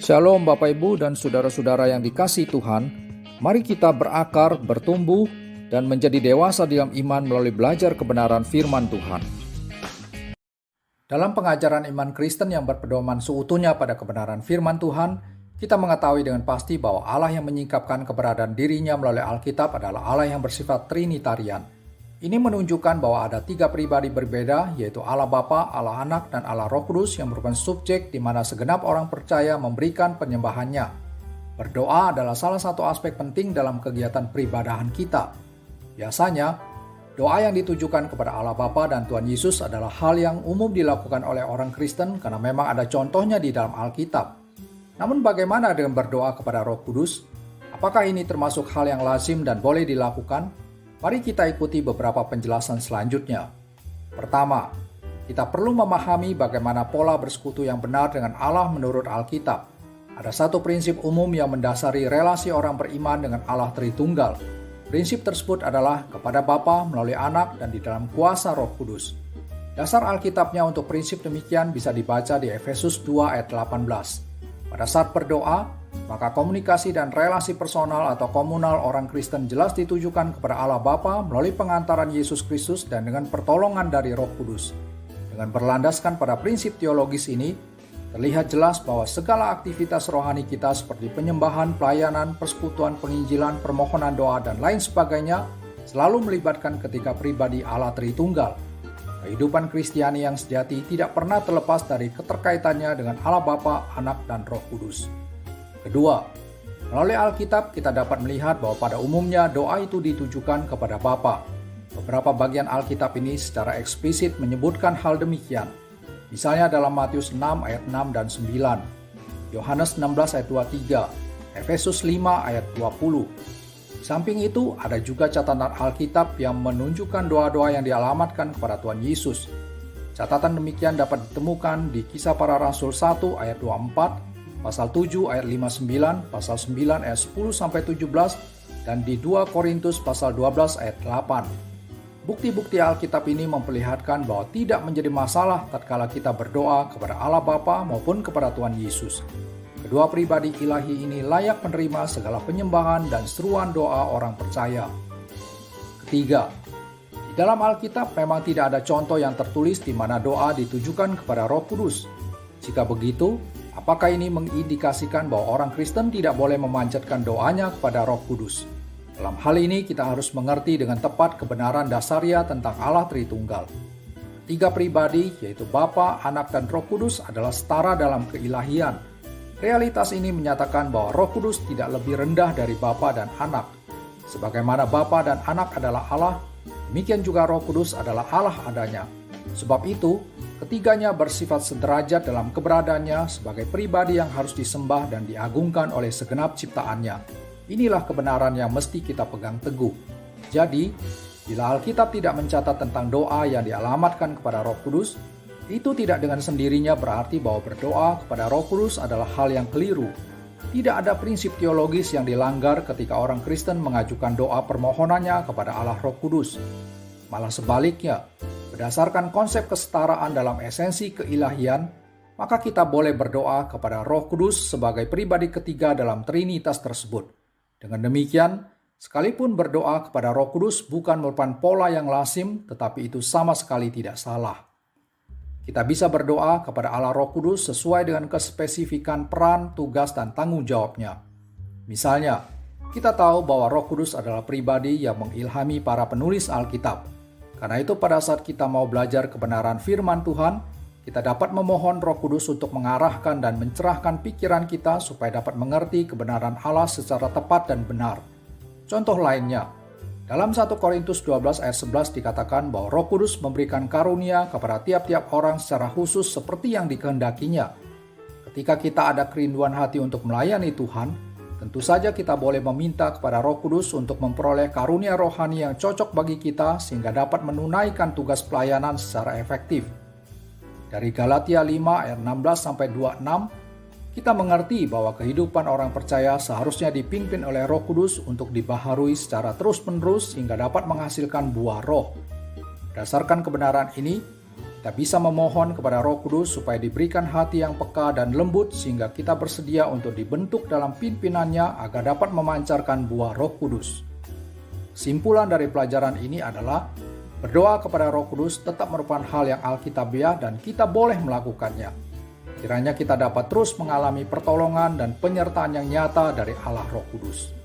Shalom Bapak Ibu dan saudara-saudara yang dikasihi Tuhan. Mari kita berakar, bertumbuh, dan menjadi dewasa dalam iman melalui belajar kebenaran firman Tuhan. Dalam pengajaran iman Kristen yang berpedoman seutuhnya pada kebenaran firman Tuhan, kita mengetahui dengan pasti bahwa Allah yang menyingkapkan keberadaan dirinya melalui Alkitab adalah Allah yang bersifat Trinitarian. Ini menunjukkan bahwa ada 3 pribadi berbeda, yaitu Allah Bapa, Allah Anak, dan Allah Roh Kudus yang merupakan subjek di mana segenap orang percaya memberikan penyembahannya. Berdoa adalah salah satu aspek penting dalam kegiatan peribadahan kita. Biasanya, doa yang ditujukan kepada Allah Bapa dan Tuhan Yesus adalah hal yang umum dilakukan oleh orang Kristen karena memang ada contohnya di dalam Alkitab. Namun bagaimana dengan berdoa kepada Roh Kudus? Apakah ini termasuk hal yang lazim dan boleh dilakukan? Mari kita ikuti beberapa penjelasan selanjutnya. Pertama, kita perlu memahami bagaimana pola bersekutu yang benar dengan Allah menurut Alkitab. Ada satu prinsip umum yang mendasari relasi orang beriman dengan Allah Tritunggal. Prinsip tersebut adalah kepada Bapa melalui Anak dan di dalam kuasa Roh Kudus. Dasar Alkitabnya untuk prinsip demikian bisa dibaca di Efesus 2 ayat 18. Pada saat berdoa, maka komunikasi dan relasi personal atau komunal orang Kristen jelas ditujukan kepada Allah Bapa melalui pengantaran Yesus Kristus dan dengan pertolongan dari Roh Kudus. Dengan berlandaskan pada prinsip teologis ini, terlihat jelas bahwa segala aktivitas rohani kita seperti penyembahan, pelayanan, persekutuan, penginjilan, permohonan doa, dan lain sebagainya selalu melibatkan ketiga pribadi Allah Tritunggal. Kehidupan Kristiani yang sejati tidak pernah terlepas dari keterkaitannya dengan Allah Bapa, Anak, dan Roh Kudus. Kedua, melalui Alkitab kita dapat melihat bahwa pada umumnya doa itu ditujukan kepada Bapa. Beberapa bagian Alkitab ini secara eksplisit menyebutkan hal demikian. Misalnya dalam Matius 6 ayat 6 dan 9, Yohanes 16 ayat 23, Efesus 5 ayat 20. Di samping itu ada juga catatan Alkitab yang menunjukkan doa-doa yang dialamatkan kepada Tuhan Yesus. Catatan demikian dapat ditemukan di Kisah Para Rasul 1 ayat 24, Pasal 7 ayat 59, Pasal 9 ayat 10-17, dan di 2 Korintus Pasal 12 ayat 8. Bukti-bukti Alkitab ini memperlihatkan bahwa tidak menjadi masalah tatkala kita berdoa kepada Allah Bapa maupun kepada Tuhan Yesus. Kedua pribadi ilahi ini layak menerima segala penyembahan dan seruan doa orang percaya. Ketiga, di dalam Alkitab memang tidak ada contoh yang tertulis di mana doa ditujukan kepada Roh Kudus. Jika begitu, apakah ini mengindikasikan bahwa orang Kristen tidak boleh memanjatkan doanya kepada Roh Kudus? Dalam hal ini kita harus mengerti dengan tepat kebenaran dasariah tentang Allah Tritunggal. Tiga pribadi, yaitu Bapa, Anak, dan Roh Kudus adalah setara dalam keilahian. Realitas ini menyatakan bahwa Roh Kudus tidak lebih rendah dari Bapa dan Anak. Sebagaimana Bapa dan Anak adalah Allah, demikian juga Roh Kudus adalah Allah adanya. Sebab itu, ketiganya bersifat sederajat dalam keberadaannya sebagai pribadi yang harus disembah dan diagungkan oleh segenap ciptaannya. Inilah kebenaran yang mesti kita pegang teguh. Jadi, bila Alkitab tidak mencatat tentang doa yang dialamatkan kepada Roh Kudus, itu tidak dengan sendirinya berarti bahwa berdoa kepada Roh Kudus adalah hal yang keliru. Tidak ada prinsip teologis yang dilanggar ketika orang Kristen mengajukan doa permohonannya kepada Allah Roh Kudus. Malah sebaliknya, berdasarkan konsep kesetaraan dalam esensi keilahian, maka kita boleh berdoa kepada Roh Kudus sebagai pribadi ketiga dalam Trinitas tersebut. Dengan demikian, sekalipun berdoa kepada Roh Kudus bukan merupakan pola yang lazim, tetapi itu sama sekali tidak salah. Kita bisa berdoa kepada Allah Roh Kudus sesuai dengan kespesifikan peran, tugas, dan tanggung jawabnya. Misalnya, kita tahu bahwa Roh Kudus adalah pribadi yang mengilhami para penulis Alkitab. Karena itu pada saat kita mau belajar kebenaran firman Tuhan, kita dapat memohon Roh Kudus untuk mengarahkan dan mencerahkan pikiran kita supaya dapat mengerti kebenaran Allah secara tepat dan benar. Contoh lainnya, dalam 1 Korintus 12 ayat 11 dikatakan bahwa Roh Kudus memberikan karunia kepada tiap-tiap orang secara khusus seperti yang dikehendakinya. Ketika kita ada kerinduan hati untuk melayani Tuhan, tentu saja kita boleh meminta kepada Roh Kudus untuk memperoleh karunia rohani yang cocok bagi kita sehingga dapat menunaikan tugas pelayanan secara efektif. Dari Galatia 5 ayat 16-26, kita mengerti bahwa kehidupan orang percaya seharusnya dipimpin oleh Roh Kudus untuk dibaharui secara terus-menerus sehingga dapat menghasilkan buah roh. Berdasarkan kebenaran ini, kita Kita bisa memohon kepada Roh Kudus supaya diberikan hati yang peka dan lembut sehingga kita bersedia untuk dibentuk dalam pimpinannya agar dapat memancarkan buah Roh Kudus. Kesimpulan dari pelajaran ini adalah berdoa kepada Roh Kudus tetap merupakan hal yang alkitabiah dan kita boleh melakukannya. Kiranya kita dapat terus mengalami pertolongan dan penyertaan yang nyata dari Allah Roh Kudus.